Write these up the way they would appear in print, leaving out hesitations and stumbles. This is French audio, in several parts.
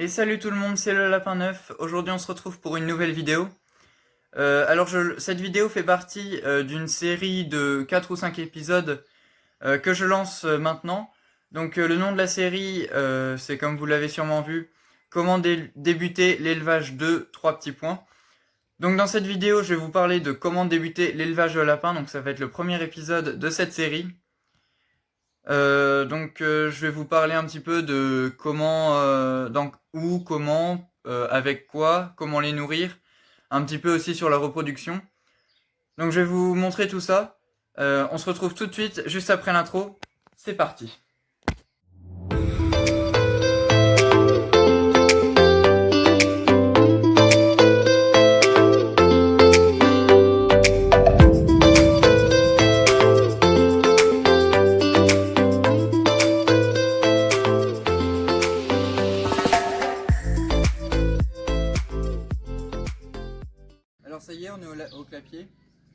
Et salut tout le monde, c'est le Lapin Neuf. Aujourd'hui on se retrouve pour une nouvelle vidéo. Cette vidéo fait partie d'une série de 4 ou 5 épisodes que je lance maintenant. Le nom de la série, c'est comme vous l'avez sûrement vu, comment débuter l'élevage de 3 petits points. Donc dans cette vidéo, je vais vous parler de comment débuter l'élevage de lapins. Donc ça va être le premier épisode de cette série. Je vais vous parler un petit peu de comment, où, comment, avec quoi, comment les nourrir, un petit peu aussi sur la reproduction. Donc je vais vous montrer tout ça. On se retrouve tout de suite, juste après l'intro. C'est parti. Alors ça y est, on est au clapier.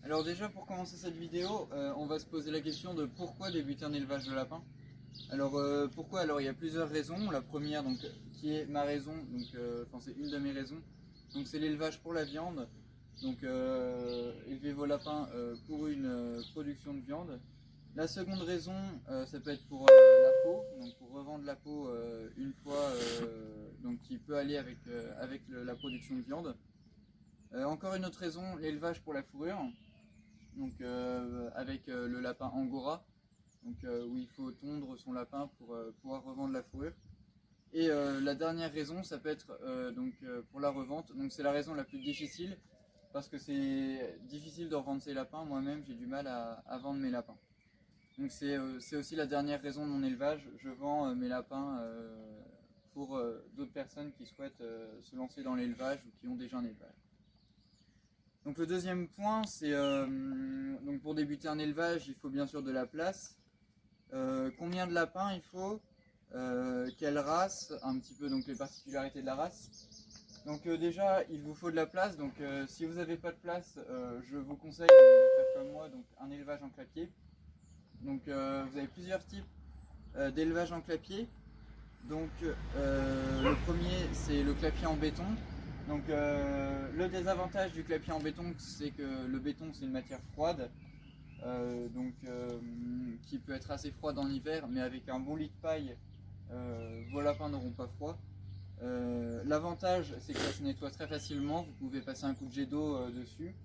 Alors déjà pour commencer cette vidéo, on va se poser la question de pourquoi débuter un élevage de lapins. Pourquoi? Alors il y a plusieurs raisons. La première qui est ma raison, c'est une de mes raisons. Donc c'est l'élevage pour la viande. Élever vos lapins pour une production de viande. La seconde raison, ça peut être pour la peau, donc pour revendre la peau une fois, qui peut aller avec la production de viande. Encore une autre raison, l'élevage pour la fourrure, avec le lapin angora, où il faut tondre son lapin pour pouvoir revendre la fourrure. Et la dernière raison, ça peut être pour la revente. Donc c'est la raison la plus difficile, parce que c'est difficile de revendre ses lapins. Moi-même, j'ai du mal à vendre mes lapins. Donc c'est aussi la dernière raison de mon élevage. Je vends mes lapins pour d'autres personnes qui souhaitent se lancer dans l'élevage ou qui ont déjà un élevage. Donc le deuxième point, c'est pour débuter un élevage, il faut bien sûr de la place. Combien de lapins il faut, quelle race, un petit peu les particularités de la race. Déjà, il vous faut de la place. Si vous n'avez pas de place, je vous conseille de faire comme moi, un élevage en clapier. Vous avez plusieurs types d'élevage en clapier. Le premier, c'est le clapier en béton. Le désavantage du clapier en béton, c'est que le béton, c'est une matière froide, qui peut être assez froide en hiver, mais avec un bon lit de paille, vos lapins n'auront pas froid. L'avantage, c'est que ça se nettoie très facilement, vous pouvez passer un coup de jet d'eau dessus.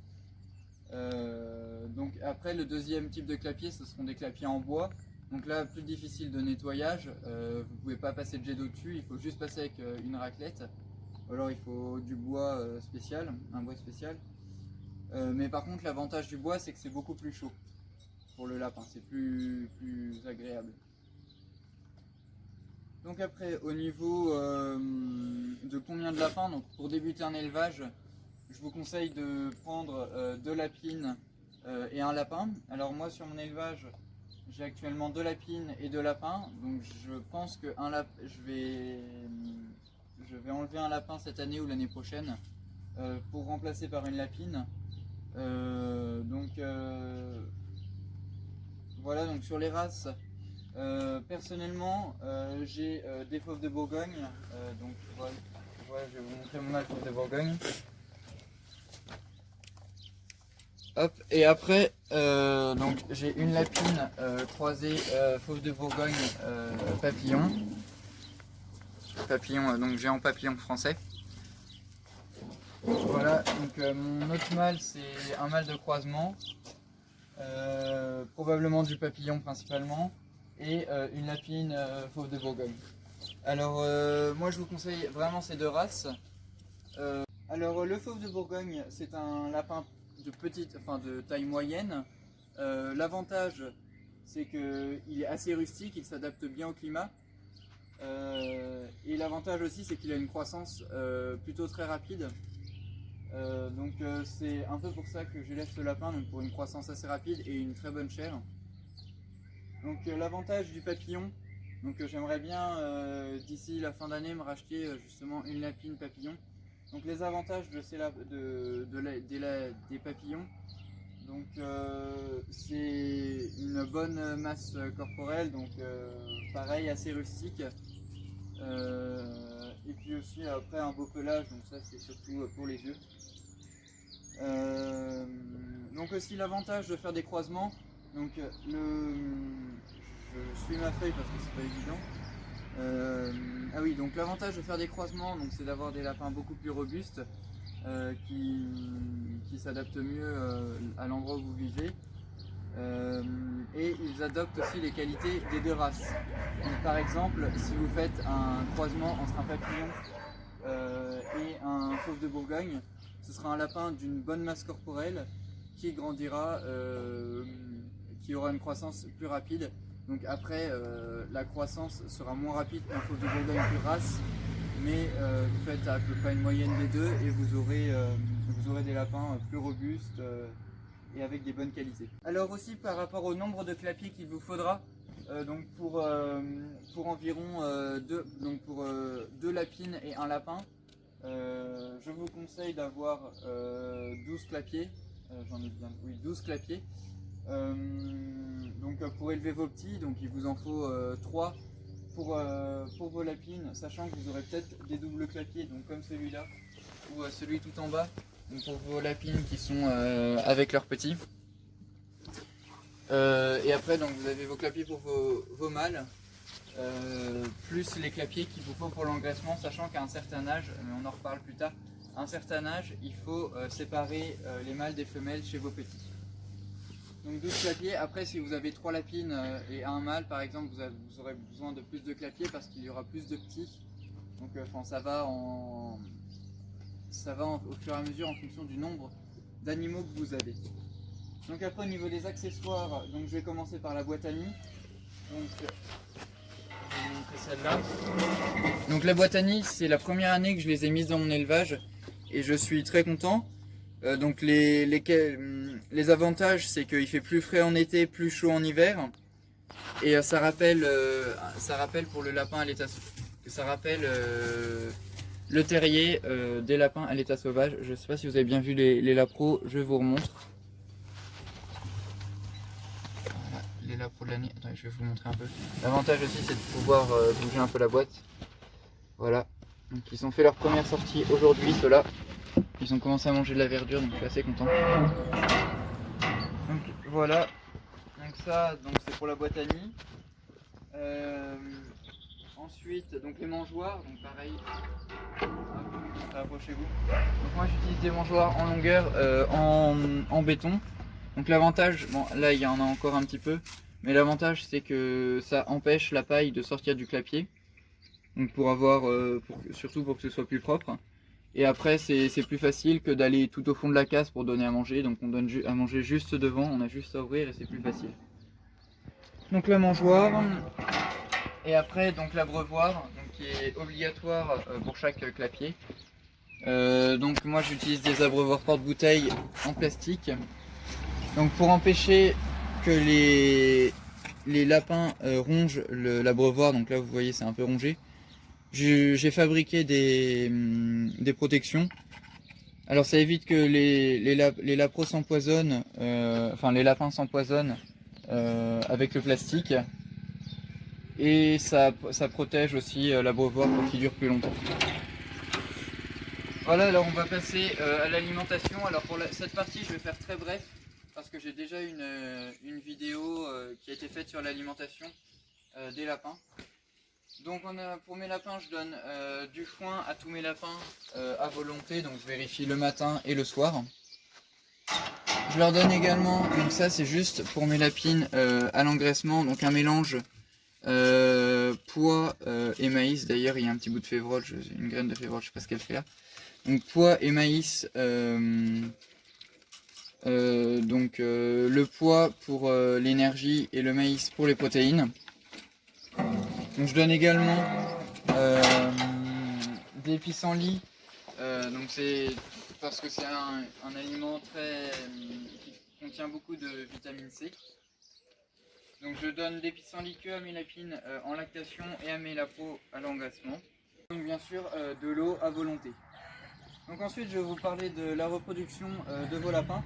Après, le deuxième type de clapier, ce seront des clapiers en bois. Donc là, plus difficile de nettoyage, vous ne pouvez pas passer de jet d'eau dessus, il faut juste passer avec une raclette. Ou alors il faut du bois spécial, un bois spécial. Mais par contre, l'avantage du bois, c'est que c'est beaucoup plus chaud pour le lapin, c'est plus agréable. Donc après, au niveau de combien de lapins, pour débuter un élevage, je vous conseille de prendre 2 lapines et un lapin. Alors moi, sur mon élevage, j'ai actuellement 2 lapines et 2 lapins. Donc je pense que je vais enlever un lapin cette année ou l'année prochaine pour remplacer par une lapine. Voilà, donc sur les races, personnellement, j'ai des fauves de Bourgogne. Voilà, je vais vous montrer mon mâle fauve de Bourgogne. Hop, et après, j'ai une lapine croisée fauve de Bourgogne papillon. Papillon, géant papillon français. Voilà, mon autre mâle, c'est un mâle de croisement. Probablement du papillon principalement, et une lapine fauve de Bourgogne. Alors moi je vous conseille vraiment ces 2 races. Le fauve de Bourgogne, c'est un lapin de taille moyenne. L'avantage, c'est qu'il est assez rustique, il s'adapte bien au climat. Et l'avantage aussi, c'est qu'il a une croissance plutôt très rapide. C'est un peu pour ça que j'élève ce lapin, pour une croissance assez rapide et une très bonne chair. L'avantage du papillon, j'aimerais bien d'ici la fin d'année me racheter justement une lapine papillon. Les avantages des papillons, c'est une bonne masse corporelle, pareil assez rustique. Et puis aussi après un beau pelage, donc ça c'est surtout pour les yeux. Donc aussi l'avantage de faire des croisements, donc je suis ma feuille parce que c'est pas évident. Ah oui, donc l'avantage de faire des croisements, donc c'est d'avoir des lapins beaucoup plus robustes qui s'adaptent mieux à l'endroit où vous vivez. Et ils adoptent aussi les qualités des deux races. Donc, par exemple, si vous faites un croisement entre un papillon et un fauve de Bourgogne, ce sera un lapin d'une bonne masse corporelle qui grandira, qui aura une croissance plus rapide. Donc après, la croissance sera moins rapide qu'un fauve de Bourgogne plus race, mais vous faites à peu près une moyenne des deux et vous aurez des lapins plus robustes et avec des bonnes qualités. Alors aussi par rapport au nombre de clapiers qu'il vous faudra, donc pour environ deux lapines et un lapin, je vous conseille d'avoir 12 clapiers, j'en ai bien, oui 12 clapiers. Donc pour élever vos petits, donc il vous en faut 3 pour vos lapines, sachant que vous aurez peut-être des doubles clapiers, donc comme celui-là ou celui tout en bas, donc pour vos lapines qui sont avec leurs petits. Et après donc vous avez vos clapiers pour vos mâles, plus les clapiers qu'il vous faut pour l'engraissement, sachant qu'à un certain âge, mais on en reparle plus tard, à un certain âge il faut séparer les mâles des femelles chez vos petits. Donc 12 clapiers. Après si vous avez 3 lapines et un mâle par exemple, vous aurez besoin de plus de clapiers parce qu'il y aura plus de petits. Donc ça va au fur et à mesure en fonction du nombre d'animaux que vous avez. Donc après au niveau des accessoires, donc je vais commencer par la boîte à nid. Donc je vais vous montrer celle-là. Donc la boîte à nid, c'est la première année que je les ai mises dans mon élevage et je suis très content. Donc les avantages, c'est qu'il fait plus frais en été, plus chaud en hiver. Et ça rappelle pour le lapin à l'état le terrier des lapins à l'état sauvage. Je ne sais pas si vous avez bien vu les lapros, je vous remontre. Voilà, les lapros de l'année. Attendez, je vais vous montrer un peu. L'avantage aussi, c'est de pouvoir bouger un peu la boîte. Voilà. Donc ils ont fait leur première sortie aujourd'hui, ceux-là. Ils ont commencé à manger de la verdure, donc je suis assez content. Donc voilà. Donc ça, c'est pour la boîte à nid. Ensuite, donc les mangeoires, donc pareil. Rapprochez-vous. Donc moi j'utilise des mangeoires en longueur en béton. Donc l'avantage, bon là il y en a encore un petit peu, mais l'avantage c'est que ça empêche la paille de sortir du clapier. Donc pour avoir, surtout pour que ce soit plus propre. Et après c'est plus facile que d'aller tout au fond de la case pour donner à manger. Donc on donne à manger juste devant, on a juste à ouvrir et c'est plus facile. Donc la mangeoire. Et après donc l'abreuvoir, donc qui est obligatoire pour chaque clapier. Donc moi j'utilise des abreuvoirs porte-bouteilles en plastique. Donc pour empêcher que les lapins rongent l'abreuvoir, donc là vous voyez c'est un peu rongé, j'ai fabriqué des protections. Alors ça évite que les lapros s'empoisonnent, enfin les lapins s'empoisonnent avec le plastique. Et ça protège aussi l'abreuvoir pour qu'il dure plus longtemps. Voilà, alors on va passer à l'alimentation. Alors pour cette partie je vais faire très bref parce que j'ai déjà une vidéo qui a été faite sur l'alimentation des lapins. Donc pour mes lapins je donne du foin à tous mes lapins à volonté, donc je vérifie le matin et le soir. Je leur donne également, donc ça c'est juste pour mes lapines à l'engraissement, donc un mélange pois et maïs. D'ailleurs il y a un petit bout de févrole, une graine de févrole, je sais pas ce qu'elle fait là. Donc pois et maïs, le pois pour l'énergie et le maïs pour les protéines. Donc je donne également des pissenlits, donc c'est parce que c'est un aliment qui contient beaucoup de vitamine C. Donc je donne des pissenlits que à mes lapines en lactation et à mes lapros à l'engraissement. Donc bien sûr de l'eau à volonté. Donc ensuite je vais vous parler de la reproduction de vos lapins.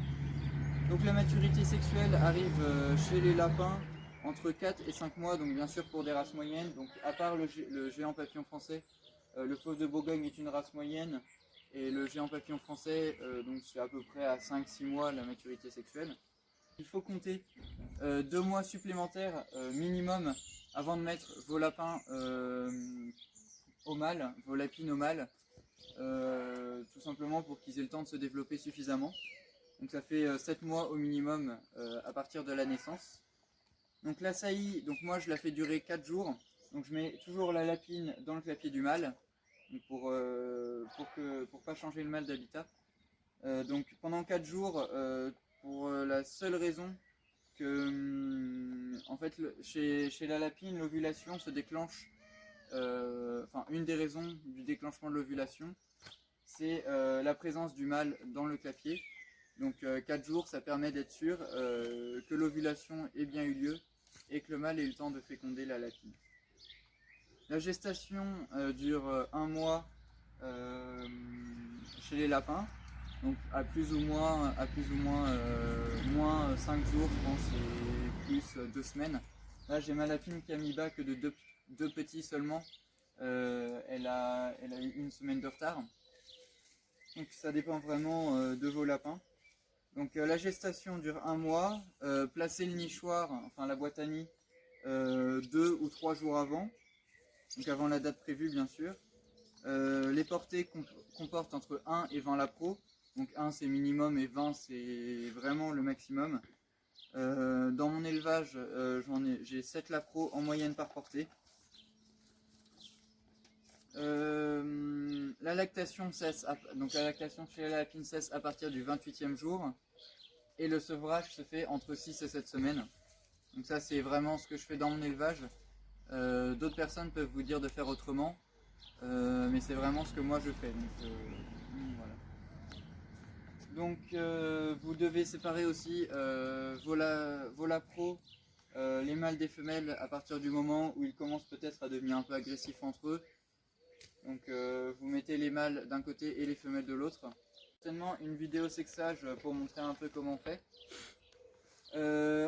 Donc la maturité sexuelle arrive chez les lapins entre 4 et 5 mois, donc bien sûr pour des races moyennes. Donc à part le géant papillon français, Le fauve de Bourgogne est une race moyenne et le géant papillon français, donc c'est à peu près à 5-6 mois la maturité sexuelle. Il faut compter 2 mois supplémentaires minimum avant de mettre vos lapins au mâle, vos lapines au mâle, tout simplement pour qu'ils aient le temps de se développer suffisamment. Donc ça fait 7 mois au minimum à partir de la naissance. Donc la saillie, donc moi je la fais durer 4 jours. Donc je mets toujours la lapine dans le clapier du mâle pour pas changer le mâle d'habitat. Donc pendant 4 jours, pour la seule raison que en fait chez la lapine l'ovulation se déclenche, une des raisons du déclenchement de l'ovulation c'est la présence du mâle dans le clapier. Donc 4 jours ça permet d'être sûr que l'ovulation ait bien eu lieu et que le mâle ait eu le temps de féconder la lapine. La gestation dure 1 mois chez les lapins, donc à plus ou moins moins 5 jours je pense et plus 2 semaines. Là j'ai ma lapine qui a mis bas que de 2 petits seulement, elle a eu 1 semaine de retard. Donc ça dépend vraiment de vos lapins. Donc la gestation dure 1 mois, placez le nichoir, enfin la boîte à nid 2 ou 3 jours avant, donc avant la date prévue bien sûr. Les portées comportent entre 1 et 20 lapros, donc 1 c'est minimum et 20 c'est vraiment le maximum. Dans mon élevage j'ai 7 lapros en moyenne par portée. La lactation cesse, donc la lactation chez la lapine cesse à partir du 28e jour et le sevrage se fait entre 6 et 7 semaines. Donc ça c'est vraiment ce que je fais dans mon élevage. D'autres personnes peuvent vous dire de faire autrement, mais c'est vraiment ce que moi je fais. Donc vous devez séparer aussi vos lapros, les mâles des femelles à partir du moment où ils commencent peut-être à devenir un peu agressifs entre eux. Donc vous mettez les mâles d'un côté et les femelles de l'autre. Certainement une vidéo sexage pour montrer un peu comment on fait.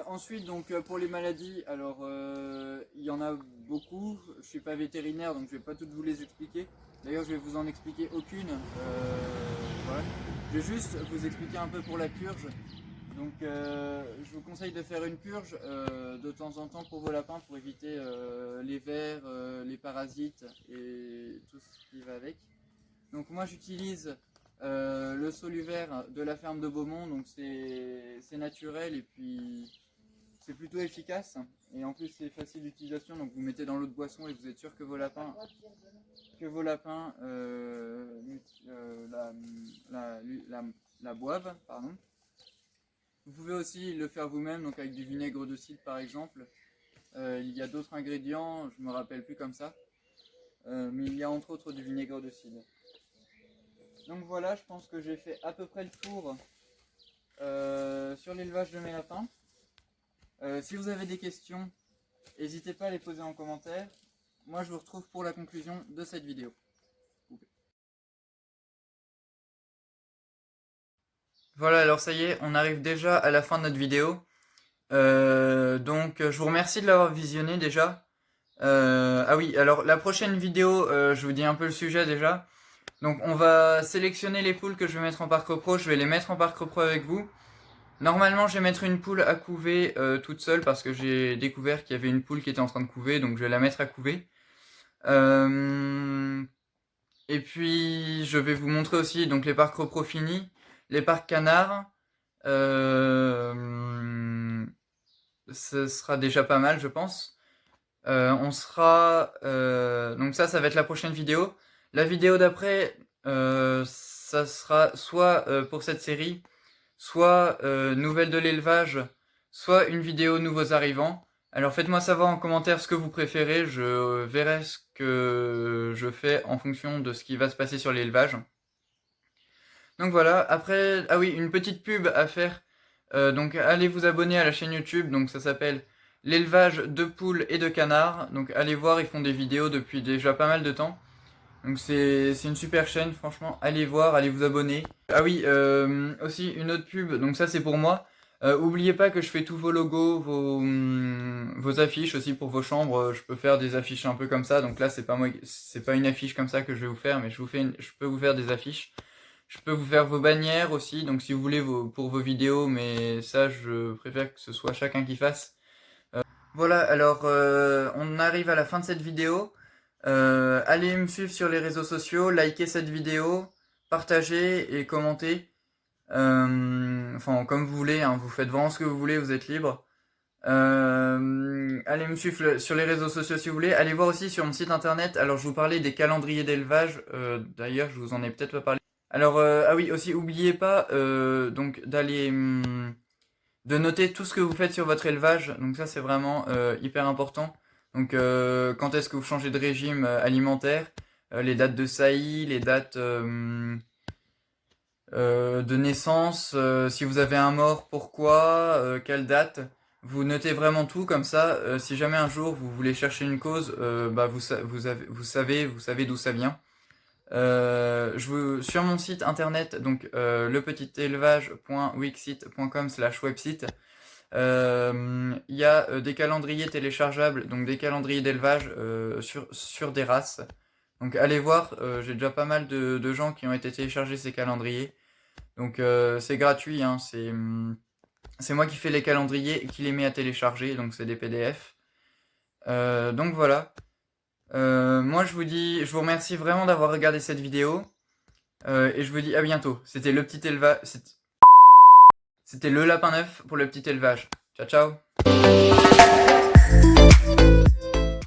Ensuite donc pour les maladies, alors il y en a beaucoup. Je suis pas vétérinaire donc je vais pas toutes vous les expliquer. D'ailleurs je vais vous en expliquer aucune. Voilà. Je vais juste vous expliquer un peu pour la purge. Donc je vous conseille de faire une purge de temps en temps pour vos lapins pour éviter les vers, les parasites et tout ce qui va avec. Donc moi j'utilise le soluvert de la ferme de Beaumont, donc c'est naturel et puis c'est plutôt efficace. Et en plus c'est facile d'utilisation, donc vous mettez dans l'eau de boisson et vous êtes sûr que vos lapins la boivent. Pardon. Vous pouvez aussi le faire vous-même, donc avec du vinaigre de cidre par exemple. Il y a d'autres ingrédients, je ne me rappelle plus comme ça. Mais il y a entre autres du vinaigre de cidre. Donc voilà, je pense que j'ai fait à peu près le tour sur l'élevage de mes lapins. Si vous avez des questions, n'hésitez pas à les poser en commentaire. Moi je vous retrouve pour la conclusion de cette vidéo. Voilà, alors ça y est, on arrive déjà à la fin de notre vidéo. Donc je vous remercie de l'avoir visionné déjà. Ah oui, alors la prochaine vidéo, je vous dis un peu le sujet déjà. Donc on va sélectionner les poules que je vais mettre en Parc Repro, je vais les mettre en Parc Repro avec vous. Normalement je vais mettre une poule à couver toute seule parce que j'ai découvert qu'il y avait une poule qui était en train de couver, donc je vais la mettre à couver. Et puis je vais vous montrer aussi donc les parcs repro finis, les parcs canards. Ce sera déjà pas mal je pense. On sera donc ça va être la prochaine vidéo. La vidéo d'après ça sera soit pour cette série, soit nouvelle de l'élevage, soit une vidéo nouveaux arrivants. Alors faites-moi savoir en commentaire ce que vous préférez, je verrai ce que je fais en fonction de ce qui va se passer sur l'élevage. Donc voilà, après, ah oui, une petite pub à faire, donc allez vous abonner à la chaîne YouTube, donc ça s'appelle l'élevage de poules et de canards, donc allez voir, ils font des vidéos depuis déjà pas mal de temps. Donc c'est une super chaîne, franchement, allez voir, allez vous abonner. Ah oui, aussi une autre pub, donc ça c'est pour moi. Oubliez pas que je fais tous vos logos, vos affiches aussi pour vos chambres. Je peux faire des affiches un peu comme ça. Donc là, c'est pas moi, c'est pas une affiche comme ça que je vais vous faire, mais je peux vous faire des affiches. Je peux vous faire vos bannières aussi. Donc si vous voulez pour vos vidéos, mais ça, je préfère que ce soit chacun qui fasse. Voilà, alors on arrive à la fin de cette vidéo. Allez me suivre sur les réseaux sociaux, likez cette vidéo, partagez et commentez. Enfin, comme vous voulez, hein, vous faites vraiment ce que vous voulez, vous êtes libre. Allez me suivre sur les réseaux sociaux si vous voulez. Allez voir aussi sur mon site internet. Alors, je vous parlais des calendriers d'élevage. D'ailleurs, je vous en ai peut-être pas parlé. Alors, ah oui, aussi, oubliez pas donc d'aller de noter tout ce que vous faites sur votre élevage. Donc ça, c'est vraiment hyper important. Donc, quand est-ce que vous changez de régime alimentaire, les dates de saillie, les dates de naissance, si vous avez un mort, pourquoi, quelle date. Vous notez vraiment tout comme ça. Si jamais un jour vous voulez chercher une cause, bah vous savez d'où ça vient. Sur mon site internet, donc lepetitélevage.wixsite.com/website, il y a des calendriers téléchargeables, donc des calendriers d'élevage sur des races. Donc allez voir, j'ai déjà pas mal de gens qui ont été télécharger ces calendriers. Donc c'est gratuit, hein, c'est moi qui fais les calendriers et qui les mets à télécharger, donc c'est des PDF. Donc voilà. Moi je vous remercie vraiment d'avoir regardé cette vidéo. Et je vous dis à bientôt. C'était le petit élevage. C'était le lapin neuf pour le petit élevage. Ciao ciao.